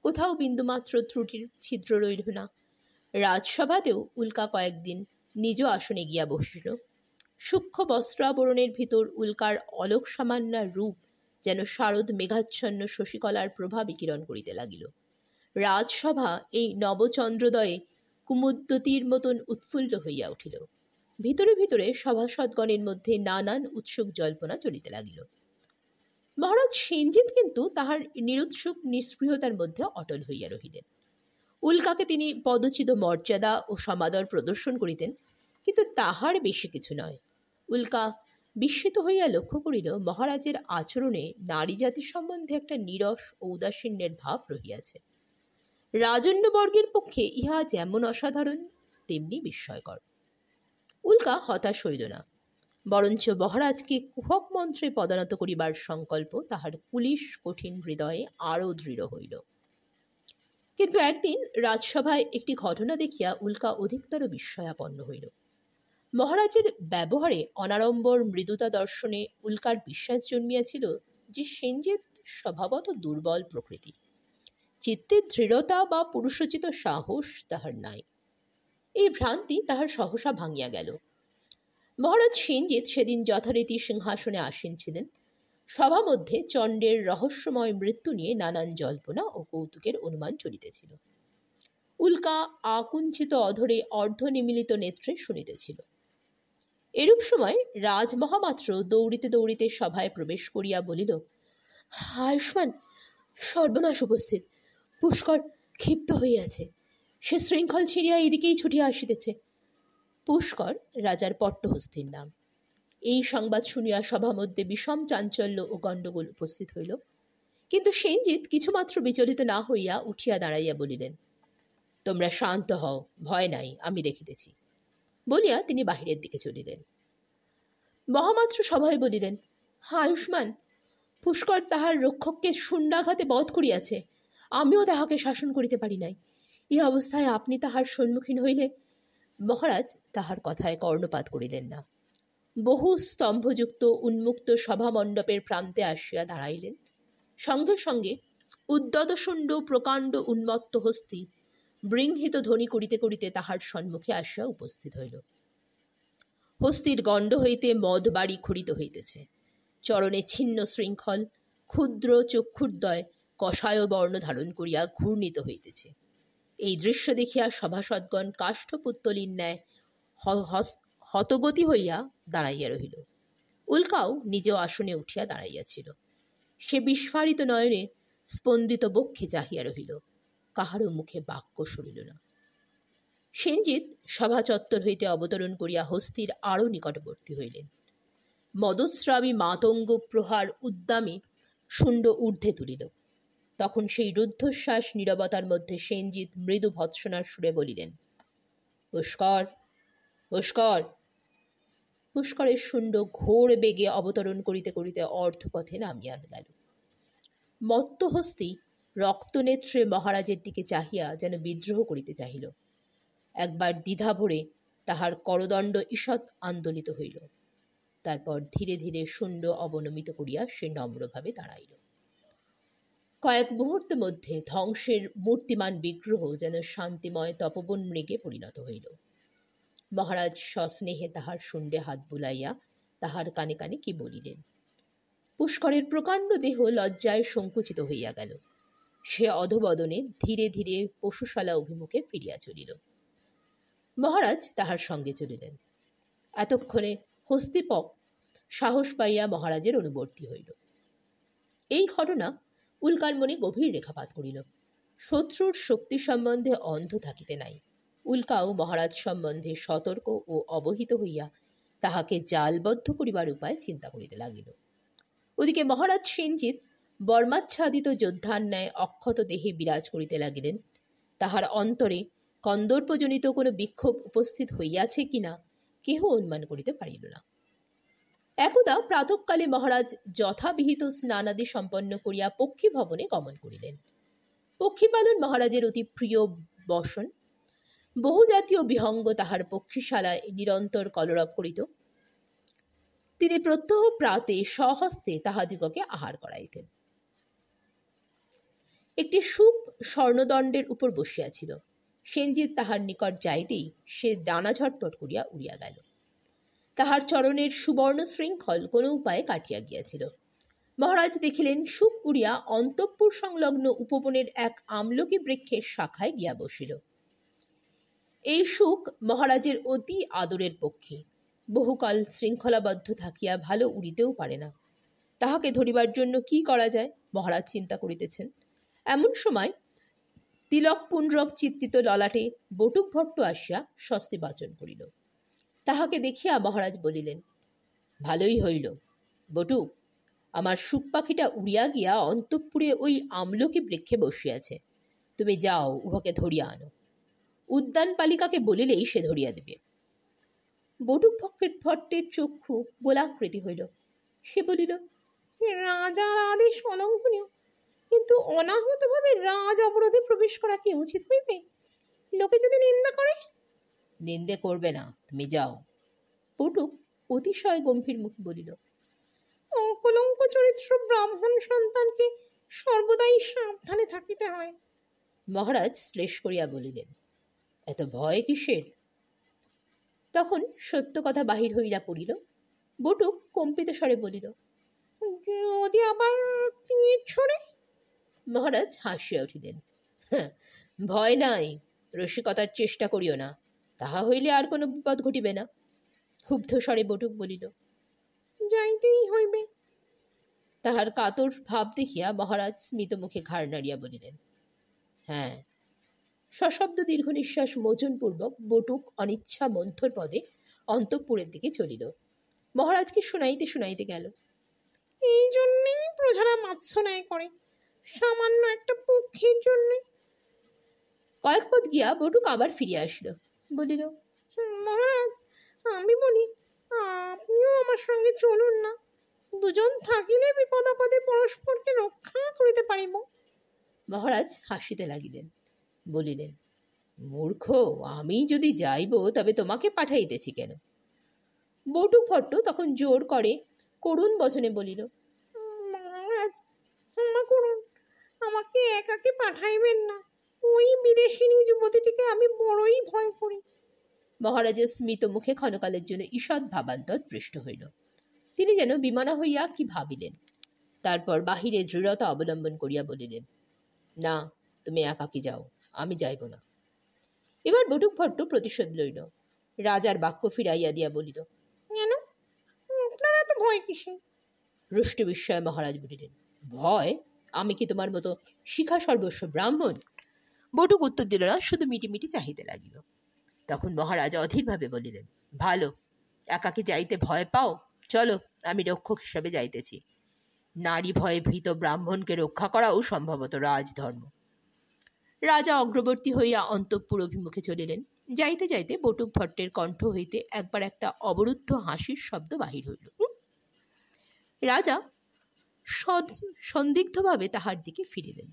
কোথাও বিন্দুমাত্র ত্রুটির ছিদ্র রইল না। রাজসভাতেও উল্কা কয়েকদিন নিজ আসনে গিয়া বসিল। সূক্ষ্ম বস্ত্রাবরণের ভিতর উল্কার অলোক সামান্য রূপ যেন শারদ মেঘাচ্ছন্ন শশীকলার প্রভা বিকিরণ করিতে লাগিল। রাজসভা এই নবচন্দ্রোদয়ে কুমুদ্যতির মতন উৎফুল্ল হইয়া উঠিল। ভিতরে ভিতরে সভাসদগণের মধ্যে নানান উৎসুক জল্পনা চলিতে লাগিল। মহারাজ সেনজিৎ কিন্তু তাহার নিরুৎসুক নিস্পৃহতার মধ্যে অটল হইয়া রহিলেন। উল্কাকে তিনি পদচিত মর্যাদা ও সমাদর প্রদর্শন করিতেন, কিন্তু তাহার বেশি কিছু নয়। উল্কা বিস্মিত হইয়া লক্ষ্য করিল, মহারাজের আচরণে নারী জাতি সম্বন্ধে একটা নীরস ও উদাসীন্যের ভাব রহিয়াছে। রাজন্যবর্গের পক্ষে ইহা যেমন অসাধারণ তেমনি বিস্ময়কর। উল্কা হতাশ হইল না, বরঞ্চ মহারাজকে কুহক মন্ত্রে পদানত করিবার সংকল্প তাহার পুলিশ কঠিন হৃদয়ে আরও দৃঢ় হইল। কিন্তু একদিন রাজসভায় একটি ঘটনা দেখিয়া উল্কা অধিকতর বিস্ময়াপন্ন হইল। মহারাজের ব্যবহারে অনাড়ম্বর মৃদুতা দর্শনে উল্কার বিশ্বাস জন্মিয়াছিল যে সেনজিৎ স্বভাবত দুর্বল প্রকৃতি, চিত্তের দৃঢ়তা বা পুরুষোচিত সাহস তাহার নাই। এই ভ্রান্তি তাহার সহসা ভাঙিয়া গেল। মহারাজ সেনজিৎ সেদিন যথারীতি সিংহাসনে আসীন ছিলেন। সভা মধ্যে চণ্ডের রহস্যময় মৃত্যু নিয়ে নানান জল্পনা ও কৌতুকের অনুমান চলিতেছিল। উল্কা আকুঞ্চিত অধরে অর্ধনিমিলিত নেত্রে শুনিতেছিল। এরূপ সময় রাজমহামাত্র দৌড়িতে দৌড়িতে সভায় প্রবেশ করিয়া বলিল, আয়ুষ্মান, সর্বনাশ উপস্থিত। পুষ্কর ক্ষিপ্ত হইয়াছে, সে শৃঙ্খল ছিঁড়িয়া এদিকেই ছুটিয়া আসিতেছে। পুষ্কর রাজার পট্টহস্তির নাম। এই সংবাদ শুনিয়া সভা মধ্যে বিষম চাঞ্চল্য ও গণ্ডগোল উপস্থিত হইল। কিন্তু সেনজিৎ কিছুমাত্র বিচলিত না হইয়া উঠিয়া দাঁড়াইয়া বলিলেন, তোমরা শান্ত হও, ভয় নাই, আমি দেখিতেছি, বলিয়া তিনি বাহিরের দিকে চলিলেন। মহামাত্র সভায় বলিলেন, আয়ুষ্মান, পুষ্কর তাহার রক্ষককে শূন্যাঘাতে বধ করিয়াছে। আমিও তাহাকে শাসন করিতে পারি নাই। এই অবস্থায় আপনি তাহার সম্মুখীন হইলে। মহারাজ তাহার কথায় কর্ণপাত করিলেন না। বহু স্তম্ভযুক্ত উন্মুক্ত সভামণ্ডপের প্রান্তে আসিয়া দাঁড়াইলেন। সঙ্গে সঙ্গে উদ্যতশুণ্ড প্রকাণ্ড উন্মত্ত হস্তি বৃংহিত ধ্বনি করিতে করিতে তাহার সম্মুখে আসিয়া উপস্থিত হইল। হস্তির গণ্ড হইতে মদ বাড়ি খড়িত হইতেছে। চরণে ছিন্ন শৃঙ্খল, ক্ষুদ্র চক্ষুর্দয় কষায় বর্ণ ধারণ করিয়া ঘূর্ণিত হইতেছে। এই দৃশ্য দেখিয়া সভাসদগণ কাষ্ঠপুত্তলির ন্যায় হতগতি হইয়া দাঁড়াইয়া রহিল। উল্কাও নিজেও আসনে উঠিয়া দাঁড়াইয়াছিল। সে বিস্ফারিত নয়নে স্পন্দিত বক্ষে চাহিয়া রহিল, কাহারও মুখে বাক্য সরিল না। সেনজিৎ সভা চত্বর হইতে অবতরণ করিয়া হস্তির আরও নিকটবর্তী হইলেন। মদস্রাবী মাতঙ্গ প্রহার উদ্দামে শুণ্ড ঊর্ধ্বে তুলিল। তখন সেই রুদ্ধশ্বাস নীরবতার মধ্যে সেনজিৎ মৃদু ভৎসনার সুরে বলিলেন, পুষ্কর, পুষ্কর। পুষ্করের শুণ্ড ঘোর বেগে অবতরণ করিতে করিতে অর্ধপথে নামিয়া গেল। মত্ত হস্তি রক্তনেত্রে মহারাজের দিকে চাহিয়া যেন বিদ্রোহ করিতে চাহিল। একবার দ্বিধা ভরে তাহার করদণ্ড ঈষৎ আন্দোলিত হইল। তারপর ধীরে ধীরে শুণ্ড অবনমিত করিয়া সে নম্রভাবে দাঁড়াইল। কয়েক মুহূর্তের মধ্যে ধ্বংসের মূর্তিমান বিগ্রহ যেন শান্তিময় তপবন মৃগে পরিণত হইল। মহারাজ সস্নেহে তাহার শুণ্ডে হাত বুলাইয়া তাহার কানে কানে কি বলিলেন। পুষ্করের প্রকাণ্ড দেহ লজ্জায় সংকুচিত হইয়া গেল। সে অধবদনে ধীরে ধীরে পশুশালা অভিমুখে ফিরিয়া চলিল। মহারাজ তাহার সঙ্গে চলিলেন। এতক্ষণে হস্তিপক সাহস পাইয়া মহারাজের অনুবর্তী হইল। এই ঘটনা উল্কার মনে গভীর রেখাপাত করিল। শত্রুর শক্তি সম্বন্ধে অন্ধ থাকিতে নাই। উল্কাও মহারাজ সম্বন্ধে সতর্ক ও অবহিত হইয়া তাহাকে জালবদ্ধ করিবার উপায় চিন্তা করিতে লাগিল। ওদিকে মহারাজ সেনজিৎ বর্মাচ্ছাদিত যোদ্ধার ন্যায় অক্ষত দেহে বিরাজ করিতে লাগিলেন। তাহার অন্তরে কন্দর্পজনিত কোনো বিক্ষোভ উপস্থিত হইয়াছে কিনা কেহ অনুমান করিতে পারিল না। একদা প্রাতঃকালে মহারাজ যথাবিহিত স্নানাদি সম্পন্ন করিয়া পক্ষী ভবনে গমন করিলেন। পক্ষীপালন মহারাজের অতি প্রিয় বসন। বহুজাতীয় বিহঙ্গ তাহার পক্ষীশালায় নিরন্তর কলরব করিত। তিনি প্রত্যহ প্রাতে স্বহস্তে তাহাদিগকে আহার করাইতেন। একটি শুক স্বর্ণদণ্ডের উপর বসিয়াছিল। সেনজিৎ তাহার নিকট যাইতেই সে ডানা ঝটপট করিয়া উড়িয়া গেল। তাহার চরণের সুবর্ণ শৃঙ্খল কোনো উপায়ে কাটিয়া গিয়াছিল। মহারাজ দেখিলেন শুক উড়িয়া অন্তঃপুর সংলগ্ন উপবনের এক আমলকি বৃক্ষের শাখায় গিয়া বসিল। এই শুক মহারাজের অতি আদরের পক্ষী। বহুকাল শৃঙ্খলাবদ্ধ থাকিয়া ভালো উড়িতেও পারে না। তাহাকে ধরিবার জন্য কি করা যায় মহারাজ চিন্তা করিতেছেন। এমন সময় তিলক পুণ্ডরক চিত্তিত ললাটে বটুক ভট্ট আসিয়া স্বস্তি বাচন করিল। তাহাকে দেখিয়া মহারাজ বলিলেন, ভালোই হইল বটুক, আমার শুক পাখিটা উড়িয়া গিয়া অন্তঃপুরে ওই আমলকি বৃক্ষে বসিয়াছে। তুমি যাও, উহাকে ধরিয়া আনো। উদ্যান পালিকাকে বলিলেই সে ধরিয়া দিবে। বটুক ভট্টের চক্ষু গোলাকৃতি হইল। সে বলিল, রাজার আদেশ অলঙ্ঘনীয়, কিন্তু অনাহতভাবে রাজ অবরোধে প্রবেশ করা কি উচিত হইবে? লোকে যদি নিন্দা করে? নিন্দে করবে না, তুমি যাও। বটুক অতিশয় গম্ভীর মুখে বলিল, অকলঙ্ক চরিত্র ব্রাহ্মণ সন্তানকে সর্বদাই সাবধানে থাকিতে হয়। মহারাজ শ্লেষ করিয়া বলিলেন, এত ভয় কিসের? তখন সত্য কথা বাহির হইয়া পড়িল। বটুক কম্পিত স্বরে বলিল, যদি আবার তীর ছড়ে? মহারাজ হাসিয়া উঠিলেন, ভয় নাই, রসিকতার চেষ্টা করিও না, তাহা হইলে আর কোনো বিপদ ঘটিবে না। ক্ষুব্ধ স্বরে বটুক বলিল, যাইতেই হইবে। তাহার কাতর ভাব দেখিয়া মহারাজ স্মিত মুখে ঘাড় নাড়িয়া বলিলেন, হ্যাঁ। সশব্দ দীর্ঘ নিঃশ্বাস মোচনপূর্বক বটুক অনিচ্ছা মন্থর পদে অন্তঃপুরের দিকে চলিল। মহারাজকে শুনাইতে শুনাইতে গেল, এই জন্যেই প্রজারা মাৎসন্যায় করে, সামান্য একটা পক্ষীর জন্যে। কয়েক পথ গিয়া বটুক আবার ফিরিয়া আসিল। বলিল, মহারাজ, আমি বলি, আপনিও আমার সঙ্গে চলুন না। দুজন থাকিলে বিপদাপদে পরস্পরকে রক্ষা করিতে পারিব। মহারাজ হাসিতে লাগিলেন, বলিলেন, মূর্খ, আমি যদি যাইব তবে তোমাকে পাঠাইতেছি কেন? বটুক ভট্ট তখন জোর করে করুণ বচনে বলিল, মহারাজ, ক্ষমা করুন, আমাকে একাকে পাঠাইবেন না। ওই বিদেশিনী যুবতীটিকে আমি বড়ই ভয় করি। মহারাজের স্মিত মুখে ক্ষণকালের জন্য ঈষৎ ভাবান্তর দৃষ্ট হইল। তিনি যেন বিমনা হইয়া কি ভাবিলেন। তারপর বাহিরে দৃঢ়তা অবলম্বন করিয়া বলিলেন, না, তুমি একাকী যাও, আমি যাইব না। এবার বটুকভট্ট প্রতিশোধ লইল। রাজার বাক্য ফিরাইয়া দিয়া বলিল, কেন? আপনার এত ভয় কিসে? রুষ্ট বিস্ময়ে মহারাজ বলিলেন, ভয়? আমি কি তোমার মতো শিখা সর্বস্ব ব্রাহ্মণ? বটুক উত্তর দিল না, শুধু মিটিমিটি চাহিতে লাগিল। তখন মহারাজ অধীরভাবে বলিলেন, ভালো, একাকে যাইতে ভয় পাও? চলো, আমি রক্ষক হিসাবে যাইতেছি। নারী ভয়ে ভীত ব্রাহ্মণকে রক্ষা করাও সম্ভবত রাজধর্ম। রাজা অগ্রবর্তী হইয়া অন্তঃপুর অভিমুখে চলিলেন। যাইতে যাইতে বটুকভট্টের কণ্ঠ হইতে একবার একটা অবরুদ্ধ হাসির শব্দ বাহির হইল। রাজা সন্দিগ্ধভাবে তাহার দিকে ফিরিলেন,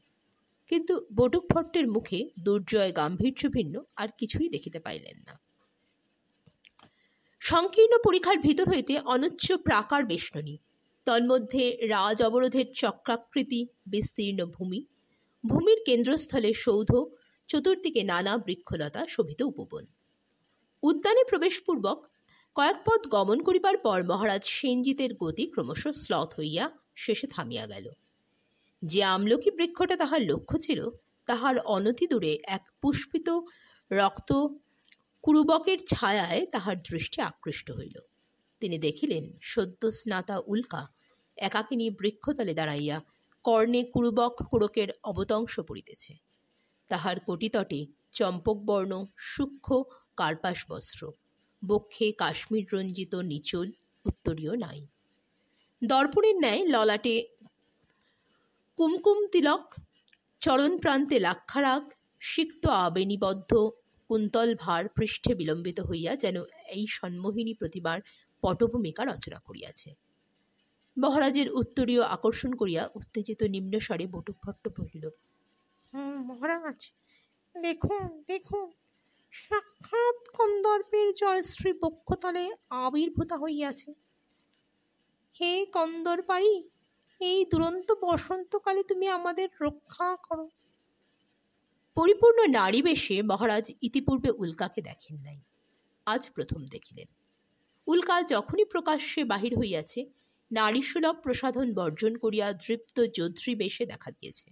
কিন্তু বটুকভট্টের মুখে দুর্জয় গাম্ভীর্য ভিন্ন আর কিছুই দেখিতে পাইলেন না। সংকীর্ণ পরিখার ভিতর হইতে অনুচ্চ প্রাকার বেষ্টনী, তন্মধ্যে রাজ অবরোধের চক্রাকৃতি বিস্তীর্ণ ভূমি, ভূমির কেন্দ্রস্থলে সৌধ, চতুর্দিকে নানা বৃক্ষলতা শোভিত উপবন। উদ্যানে প্রবেশপূর্বক কয়েক পথ গমন করিবার পর মহারাজ সেনজিতের গতি ক্রমশ শ্লথ হইয়া শেষে থামিয়া গেল। যে আমলকি বৃক্ষটা তাহার লক্ষ্য ছিল, তাহার অনতি দূরে এক পুষ্পিত রক্ত কুরুবকের ছায়ায় তাহার দৃষ্টি আকৃষ্ট হইল। তিনি দেখিলেন সদ্য স্নাতা উল্কা একাকিনী বৃক্ষতলে দাঁড়াইয়া কর্ণে কুরুবক কোড়কের অবতংশ পড়িতেছে। তাহার কটিতটে চম্পকবর্ণ সূক্ষ্ম কার্পাস বস্ত্র, বক্ষে কাশ্মীর রঞ্জিত নিচল, উত্তরীয় নাই। দর্পণের ন্যায় ললাটে কুমকুম তিলক, চরণ প্রান্তে লাক্ষারাগ, সিক্ত আবেনিবদ্ধ কুন্তল ভার পৃষ্ঠে বিলম্বিত হইয়া যেন এই সন্মোহিনী প্রতিমার পটভূমিকা রচনা করিয়াছে। মহারাজের উত্তরীয় আকর্ষণ করিয়া উত্তেজিত নিম্নস্বরে বটুকভট্ট বলিল, মহারাজ, দেখুন দেখুন, সাক্ষাৎ কন্দর্পের জয়শ্রী বক্ষতলে আবির্ভূতা হইয়াছে। হে কন্দর্পারি, এই দুরন্ত বসন্তকালে তুমি আমাদের রক্ষা করো। পরিপূর্ণ নারী বেশে মহারাজ ইতিপূর্বে উল্কাকে দেখেন নাই, আজ প্রথম দেখিলেন। উল্কা যখনই প্রকাশ্যে বাহির হইয়াছে, নারীসুলভ প্রসাধন বর্জন করিয়া দৃপ্ত যোদ্ধৃ বেশে দেখা দিয়েছে।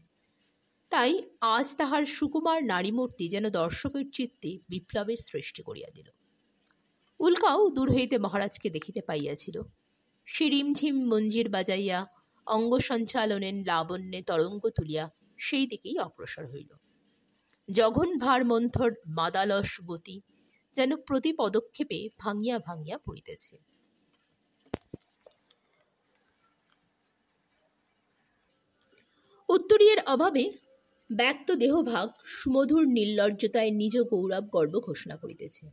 তাই আজ তাহার সুকুমার নারীমূর্তি যেন দর্শকের চিত্তে বিপ্লবের সৃষ্টি করিয়া দিল। উল্কাও দূর হইতে মহারাজকে দেখিতে পাইয়াছিল। সে রিমঝিম মঞ্জির বাজাইয়া অঙ্গ সঞ্চালনের লাবণ্যে তরঙ্গ তুলিয়া সেই দিকেই অগ্রসর হইল। জঘন ভার মন্থর মাদালস গতি যেন প্রতি পদক্ষেপে ভাঙিয়া ভাঙিয়া পড়িতেছে। উত্তরীয়ের অভাবে ব্যক্ত দেহভাগ সুমধুর নির্লজ্জতায় নিজ গৌরব গর্ব ঘোষণা করিতেছে।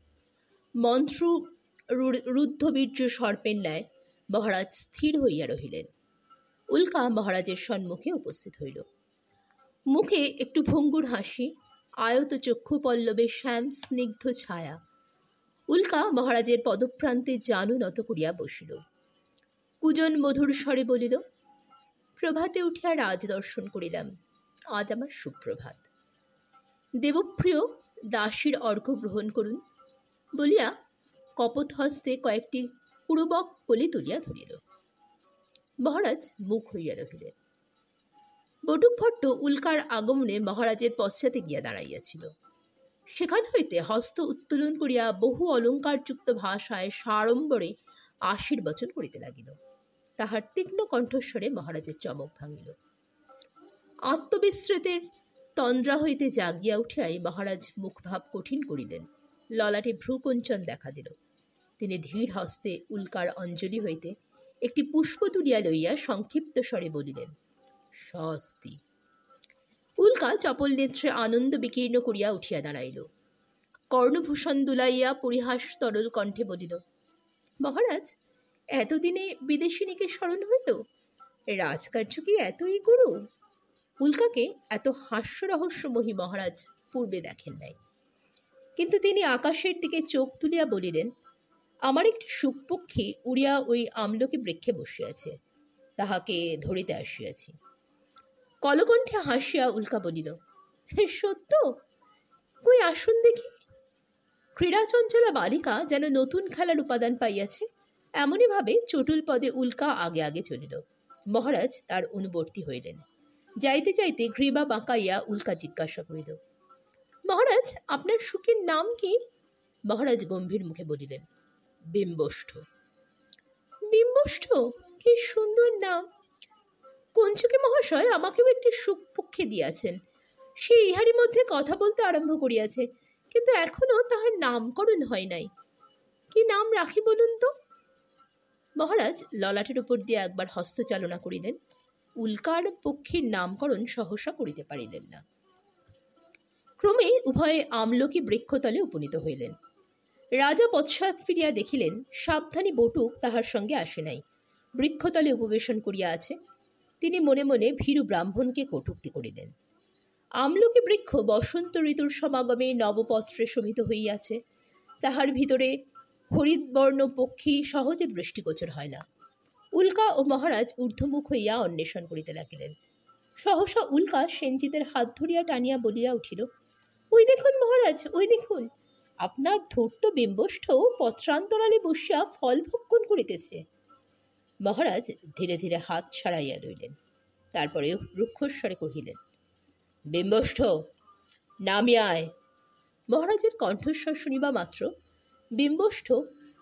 মন্ত্র রুদ্ধবীর্য সর্পের ন্যায় মহারাজ স্থির হইয়া রহিলেন। উল্কা মহারাজের সম্মুখে উপস্থিত হইল। মুখে একটু ভঙ্গুর হাসি, আয়ত চক্ষু পল্লবে শ্যাম স্নিগ্ধ ছায়া। উল্কা মহারাজের পদপ্রান্তে জানু নত করিয়া বসিল। কুজন মধুর স্বরে বলিল, প্রভাতে উঠিয়া রাজ দর্শন করিলাম, আজ আমার সুপ্রভাত। দেবপ্রিয় দাসীর অর্ঘ্য গ্রহণ করুন বলিয়া কপোত হস্তে কয়েকটি কুরুবক কলি তুলিয়া ধরিল। মহারাজ মুখ হইয়া রহিলেন। বটুকভট্ট উল্কার আগমনে মহারাজের পশ্চাতে গিয়া দাঁড়াইয়াছিল। সেখান হইতে হস্ত উত্তোলন করিয়া বহু অলঙ্কারযুক্ত ভাষায় সাড়ম্বরে আশীর্বচন করিতে লাগিল। তাহার তীক্ষ্ণ কণ্ঠস্বরে মহারাজের চমক ভাঙিল। আত্মবিস্মৃতের তন্দ্রা হইতে জাগিয়া উঠিয়াই মহারাজ মুখভাব কঠিন করিলেন। ললাটে ভ্রুকুঞ্চন দেখা দিল। তিনি ধীর হস্তে উল্কার অঞ্জলি হইতে একটি পুষ্প তুলিয়া লইয়া সংক্ষিপ্ত স্বরে বলিলেন, স্বস্তি। উল্কা চপল নেত্রে আনন্দ বিকীর্ণ করিয়া উঠিয়া দাঁড়াইল। কর্ণভূষণ দুলাইয়া পরিহাস তরল কণ্ঠে বলিল, মহারাজ, এতদিনে বিদেশিনীকে স্মরণ হইল? রাজকার্য কি এতই গুরু? উল্কাকে এত হাস্যরহস্যময়ী মহারাজ পূর্বে দেখেন নাই। কিন্তু তিনি আকাশের দিকে চোখ তুলিয়া বলিলেন, আমার একটি শুকপক্ষী উড়িয়া ওই আমলকি বৃক্ষে বসিয়াছে, তাহাকে ধরিতে আসিয়াছি। কলকণ্ঠে হাসিয়া উল্কা বলিল, সত্য? কই আসুন দেখি। ক্রীড়াচঞ্চলা বালিকা যেন নতুন খেলার উপাদান পাইয়াছে, এমনই ভাবে চটুল পদে উল্কা আগে আগে চলিল। মহারাজ তার অনুবর্তী হইলেন। যাইতে যাইতে গ্রীবা বাঁকাইয়া উল্কা জিজ্ঞাসা করিল, মহারাজ, আপনার সুখের নাম কি? মহারাজ গম্ভীর মুখে বলিলেন, বিম্বষ্ঠ। বিম্বষ্ঠ? কি সুন্দর নাম! কঞ্চুকে মহাশয় আমাকেও একটি সুখ পক্ষে দিয়াছেন। সে ইহারই মধ্যে কথা বলতে আরম্ভ করিয়াছে, কিন্তু এখনো তাহার নামকরণ হয় নাই। কি নাম রাখি বলুন তো? মহারাজ ললাটের উপর দিয়ে একবার হস্তচালনা করিলেন। উল্কার পক্ষীর নামকরণ সহসা করিতে পারিলেন না। ক্রমে উভয়ে আমলকি বৃক্ষতলে উপনীত হইলেন। রাজা পশ্চাৎ ফিরিয়া দেখিলেন সাবধানী বটুক তাহার সঙ্গে আসে নাই, বৃক্ষতলে উপবেশন করিয়া আছে। তিনি মনে মনে ভীরু ব্রাহ্মণকে কটূক্তি করিলেন। আমলকি বৃক্ষ বসন্ত ঋতুর সমাগমে নবপত্রে শোভিত হইয়াছে, তাহার ভিতরে হরিৎবর্ণ পক্ষী সহজে দৃষ্টিগোচর হয় না। উল্কা ও মহারাজ ঊর্ধ্বমুখ হইয়া অন্বেষণ করিতে লাগিলেন। সহসা উল্কা সেনজিতের হাত ধরিয়া টানিয়া বলিয়া উঠিল, ওই দেখুন মহারাজ, ওই দেখুন, আপনার ধূর্ত বিম্বষ্ঠ পত্রান্তরালে বসিয়া ফল ভক্ষণ করিতেছে। মহারাজ ধীরে ধীরে হাত ছাড়াইয়া লইলেন, তারপরে রুক্ষস্বরে কহিলেন, বিম্বষ্ঠ, নামিয়া আয়। মহারাজের কণ্ঠস্বর শুনিবা মাত্র বিম্বষ্ঠ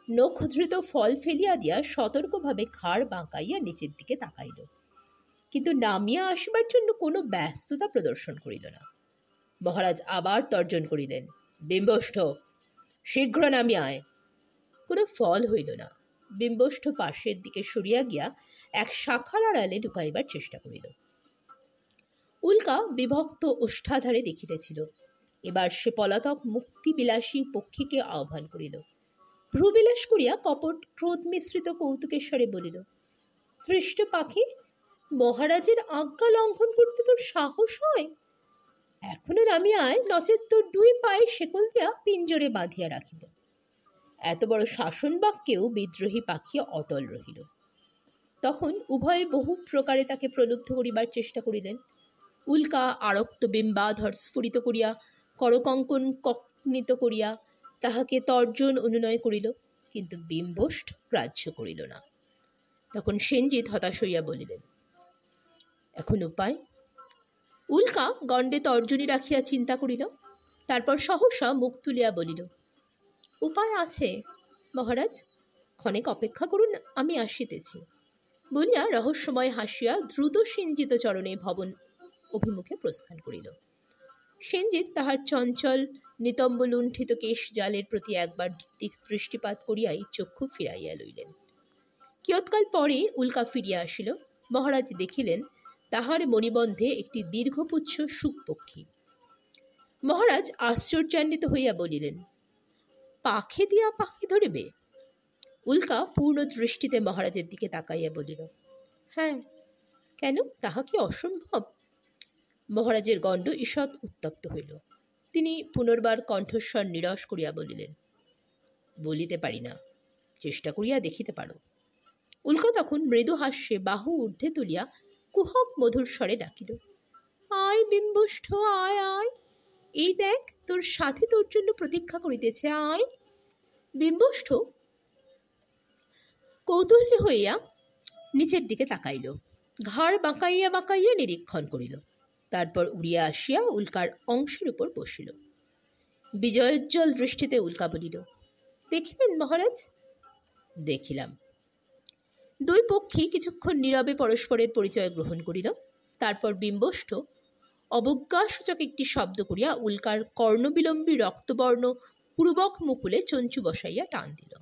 নখধৃত ফল ফেলিয়া দিয়া সতর্কভাবে ঘাড় বাঁকাইয়া নিচের দিকে তাকাইল, কিন্তু নামিয়া আসিবার জন্য কোনো ব্যস্ততা প্রদর্শন করিল না। মহারাজ আবার তর্জন করিলেন, বিম্বষ্ঠ, শীঘ্র নামিয়া আয়। কোনো ফল হইল না। বিম্বষ্ঠ পাশের দিকে সরিয়া গিয়া এক শাখার আড়ালে লুকাইবার চেষ্টা করিল। উল্কা বিভক্ত ওষ্ঠাধারে দেখিতেছিল। এবার সে পলাতক মুক্তিবিলাসী পক্ষীকে আহ্বান করিল। ভ্রুবিলাস করিয়া কপট ক্রোধ মিশ্রিত কৌতুকের স্বরে বলিল, হৃষ্ট পাখি, মহারাজের আজ্ঞা লঙ্ঘন করতে তোর সাহস হয়? এখনো নামিয়া আয়, নচেৎ তোর দুই পায়ে শেকল দিয়া পিঞ্জরে বাঁধিয়া রাখিব। এত বড় শাসন বাক্যেও বিদ্রোহী পাখি অটল রহিল। তখন উভয়ে বহু প্রকারে তাকে প্রলুব্ধ করিবার চেষ্টা করিলেন। উল্কা আরক্ত বিম্বাধর স্ফুরিত করিয়া করকঙ্কন কঙ্কিত করিয়া তাহাকে তর্জন অনুনয় করিল, কিন্তু বিম্বষ্ঠ গ্রাহ্য করিল না। তখন সেনজিৎ হতাশ হইয়া বলিলেন, এখন উপায়? উল্কা গণ্ডে তর্জনী রাখিয়া চিন্তা করিল, তারপর সহসা মুখ তুলিয়া বলিল, উপায় আছে মহারাজ, ক্ষণেক অপেক্ষা করুন, আমি আসিতেছি। বলিয়া রহস্যময় হাসিয়া দ্রুত সেনজিত চরণে ভবন অভিমুখে প্রস্থান করিল। সেনজিৎ তাহার চঞ্চল নিতম্ব লুণ্ঠিত কেশ জালের প্রতি একবার দৃষ্টিপাত করিয়াই চক্ষু ফিরাইয়া লইলেন। কিয়ৎকাল পরে উল্কা ফিরিয়া আসিল। মহারাজ দেখিলেন তাহার মণিবন্ধে একটি দীর্ঘপুচ্ছ শুকপক্ষী। মহারাজ আশ্চর্যান্বিত হইয়া বলিলেন, পাখে দিয়া পাখি ধরিবে? উল্কা পূর্ণ দৃষ্টিতে মহারাজের দিকে তাকাইয়া বলিল, হ্যাঁ, কেন, তাহা কি অসম্ভব? মহারাজের গণ্ড ঈষৎ উত্তপ্ত হইল। তিনি পুনর্বার কণ্ঠস্বর নিরস করিয়া বলিলেন, বলিতে পারি না, চেষ্টা করিয়া দেখিতে পারো। উল্কা তখন মৃদু হাস্যে বাহু ঊর্ধ্বে তুলিয়া কুহক মধুর স্বরে ডাকিল, আয় বিম্বষ্ঠ, আয় আয়, এই দেখ তোর সাথী তোর জন্য প্রতীক্ষা করিতেছে, আয়। বিম্বষ্ঠ কৌতূহলী হইয়া নিচের দিকে তাকাইল, ঘাড় বাঁকাইয়া বাঁকাইয়া নিরীক্ষণ করিল, তারপর উড়িয়া আসিয়া উল্কার অংশের উপর বসিল। বিজয়োজ্জ্বল দৃষ্টিতে উল্কা বলিল, দেখিলেন মহারাজ? দেখিলাম। দুই পক্ষী কিছুক্ষণ নীরবে পরস্পরের পরিচয় গ্রহণ করিল। তারপর বিম্বষ্ঠ অবজ্ঞাসূচক একটি শব্দ করিয়া উল্কার কর্ণবিলম্বী রক্তবর্ণ পূর্বক মুকুলে চঞ্চু বসাইয়া টান দিল।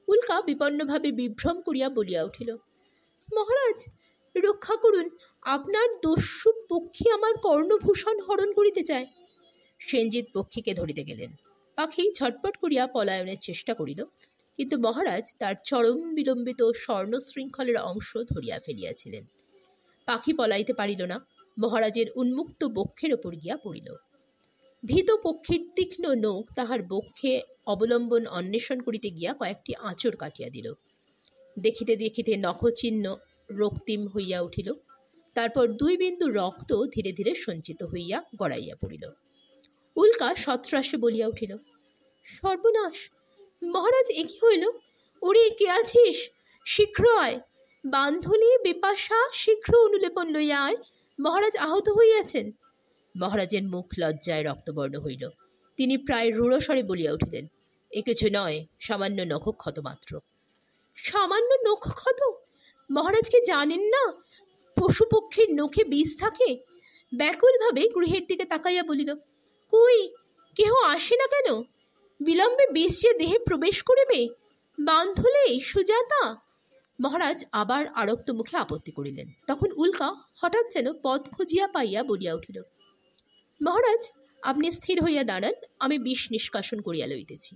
উল্কা বিপন্নভাবে বিভ্রম করিয়া বলিয়া উঠিল, মহারাজ রক্ষা করুন, আপনার দস্যু পক্ষী আমার কর্ণভূষণ হরণ করিতে চায়। সেনজিৎ পক্ষীকে ধরিতে গেলেন। পাখি ছটপট করিয়া পলায়নের চেষ্টা করিল, কিন্তু মহারাজ তার চরম বিলম্বিত স্বর্ণ শৃঙ্খলের অংশ ধরিয়া ফেলিয়াছিলেন। পাখি পলাইতে পারিল না, মহারাজের উন্মুক্ত বক্ষের ওপর গিয়া পড়িল। ভীত পক্ষীর তীক্ষ্ণ নখ তাহার বক্ষে অবলম্বন অন্বেষণ করিতে গিয়া কয়েকটি আঁচড় কাটিয়া দিল। দেখিতে দেখিতে নখচিহ্ন রক্তিম হইয়া উঠিল। তারপর দুই বিন্দু রক্ত ধীরে ধীরে সঞ্চিত হইয়া গড়াইয়া পড়িল। উল্কা সত্রাসে বলিয়া উঠিল, সর্বনাশ! মহারাজ, এ কি হইল? ওরে, কে আছিস? শীঘ্র আয়, বান্ধলি বিপাশা, শীঘ্র অনুলেপন লইয়া আয়, মহারাজ আহত হইয়াছেন। মহারাজের মুখ লজ্জায় রক্তবর্ণ হইল। তিনি প্রায় রূঢ়স্বরে বলিয়া উঠিলেন, এ কিছু নয়, সামান্য নখক্ষত মাত্র। সামান্য নখক্ষত? মহারাজকে জানেন না পশু পক্ষীর নখে বিষ থাকে? ব্যাকুলভাবে গৃহের দিকে তাকাইয়া বলিল, কই, কেহ আসে না কেন? বিলম্বে বিষ যে দেহে প্রবেশ করিবে, বান্ধলে সুজাতা। মহারাজ আবার আরক্ত মুখে আপত্তি করিলেন। তখন উল্কা হঠাৎ যেন পথ খুঁজিয়া পাইয়া বলিয়া উঠিল, মহারাজ, আপনি স্থির হইয়া দাঁড়ান, আমি বিষ নিষ্কাশন করিয়া লইতেছি।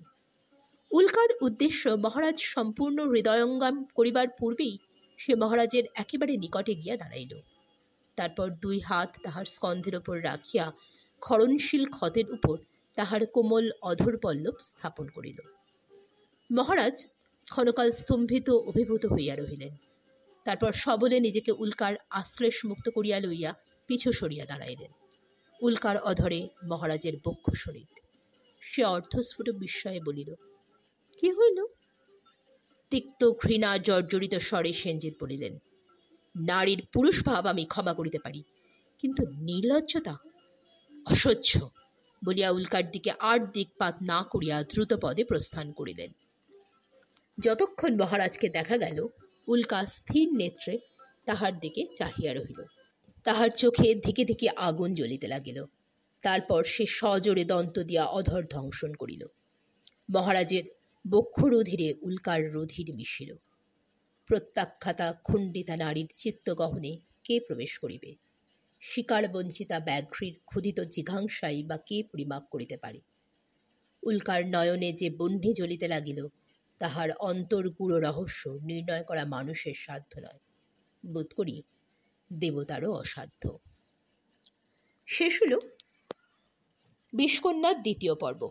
উল্কার উদ্দেশ্য মহারাজ সম্পূর্ণ হৃদয়ঙ্গম করিবার পূর্বেই সে মহারাজের একেবারে নিকটে গিয়া দাঁড়াইল। তারপর দুই হাত তাহার স্কন্ধের উপর রাখিয়া ক্ষরণশীল ক্ষতের উপর তাহার কোমল অধর পল্লব স্থাপন করিল। মহারাজ ক্ষণকাল স্তম্ভিত অভিভূত হইয়া রহিলেন। তারপর সবলে নিজেকে উল্কার আশ্লেষ মুক্ত করিয়া লইয়া পিছু সরিয়া দাঁড়াইলেন। উল্কার অধরে মহারাজের বক্ষ সরিত। সে অর্ধস্ফুট বিস্ময়ে বলিল, কি হইল? তিক্ত ঘৃণা জর্জরিত স্বরে সেনজিৎ বলিলেন, নারীর পুরুষ ভাব আমি ক্ষমা করিতে পারি, কিন্তু নির্লজ্জতা অসহ্য বলিয়া উল্কার দিকে আর দিকপাত না করিয়া দ্রুত পদে প্রস্থান করিলেন। যতক্ষণ মহারাজকে দেখা গেল, উল্কা স্থির নেত্রে তাহার দিকে চাহিয়া রহিল। তাহার চোখে ধিকে ধিকে আগুন জ্বলিতে লাগিল। তারপর সে সজোরে দন্ত দিয়া অধর ধ্বংসন করিল। মহারাজের বক্ষরুধিরে উল্কার রুধির মিশিল। প্রত্যাখ্যাতা খণ্ডিতা নারীর চিত্তগহনে কে প্রবেশ করিবে? শিকার বঞ্চিতা ব্যাঘ্রীর ক্ষুধিত জিঘাংসাই বা কে পরিমাপ করিতে পারে? উল্কার নয়নে যে বহ্নি জ্বলিতে লাগিল, তাহার অন্তর্গূঢ় রহস্য নির্ণয় করা মানুষের সাধ্য নয়, বোধ করি দেবতারও অসাধ্য। শেষ হল বিষকন্যার দ্বিতীয় পর্ব।